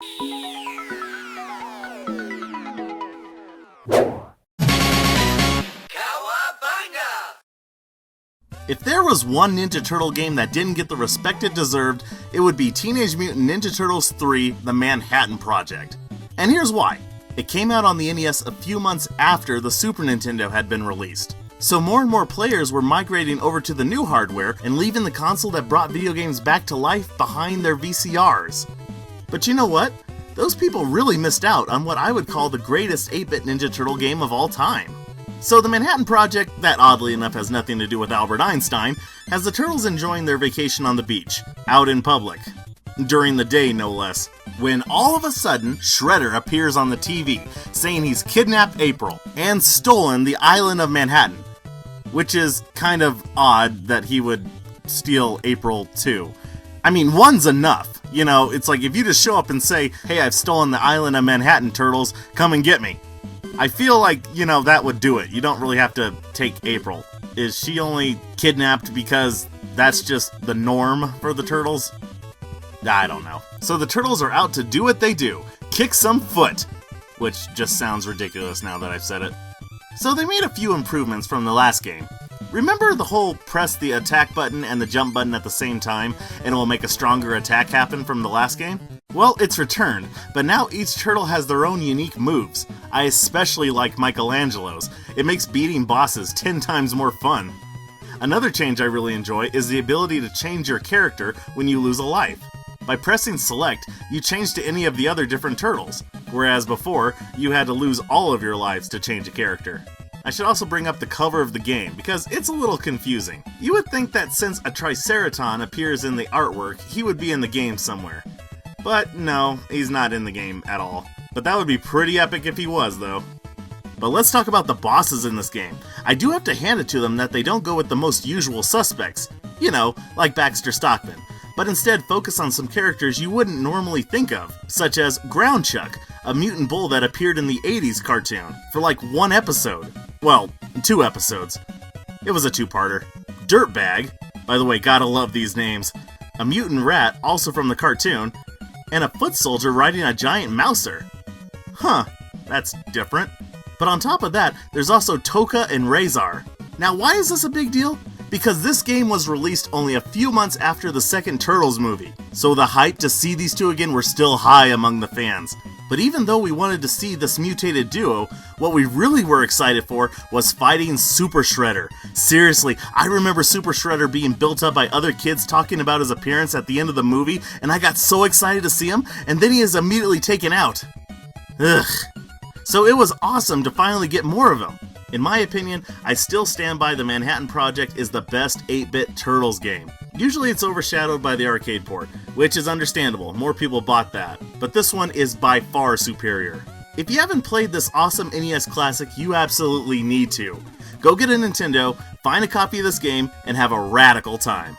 If there was one Ninja Turtle game that didn't get the respect it deserved, it would be Teenage Mutant Ninja Turtles 3: The Manhattan Project. And here's why. It came out on the NES a few months after the Super Nintendo had been released. So more and more players were migrating over to the new hardware and leaving the console that brought video games back to life behind their VCRs. But you know what? Those people really missed out on what I would call the greatest 8-bit Ninja Turtle game of all time. So the Manhattan Project, that oddly enough has nothing to do with Albert Einstein, has the Turtles enjoying their vacation on the beach, out in public. During the day, no less, when all of a sudden, Shredder appears on the TV, saying he's kidnapped April and stolen the island of Manhattan. Which is kind of odd that he would steal April too. I mean, one's enough. You know, it's like if you just show up and say, hey, I've stolen the island of Manhattan, Turtles, come and get me. I feel like, you know, that would do it. You don't really have to take April. Is she only kidnapped because that's just the norm for the Turtles? I don't know. So the Turtles are out to do what they do, kick some foot. Which just sounds ridiculous now that I've said it. So they made a few improvements from the last game. Remember the whole press the attack button and the jump button at the same time and it will make a stronger attack happen from the last game? Well, it's returned, but now each turtle has their own unique moves. I especially like Michelangelo's. It makes beating bosses 10 times more fun. Another change I really enjoy is the ability to change your character when you lose a life. By pressing select, you change to any of the other different turtles, whereas before, you had to lose all of your lives to change a character. I should also bring up the cover of the game, because it's a little confusing. You would think that since a Triceraton appears in the artwork, he would be in the game somewhere. But no, he's not in the game at all. But that would be pretty epic if he was, though. But let's talk about the bosses in this game. I do have to hand it to them that they don't go with the most usual suspects. You know, like Baxter Stockman. But instead focus on some characters you wouldn't normally think of, such as Ground Chuck, a mutant bull that appeared in the 80s cartoon, for like one episode. Well, 2 episodes. It was a 2-parter. Dirtbag, by the way, gotta love these names, a mutant rat, also from the cartoon, and a foot soldier riding a giant mouser. Huh, that's different. But on top of that, there's also Toka and Razor. Now why is this a big deal? Because this game was released only a few months after the second Turtles movie, so the hype to see these two again were still high among the fans. But even though we wanted to see this mutated duo, what we really were excited for was fighting Super Shredder. Seriously, I remember Super Shredder being built up by other kids talking about his appearance at the end of the movie, and I got so excited to see him, and then he is immediately taken out. Ugh. So it was awesome to finally get more of him. In my opinion, I still stand by the Manhattan Project is the best 8-bit Turtles game. Usually it's overshadowed by the arcade port, which is understandable, more people bought that, but this one is by far superior. If you haven't played this awesome NES classic, you absolutely need to. Go get a Nintendo, find a copy of this game, and have a radical time.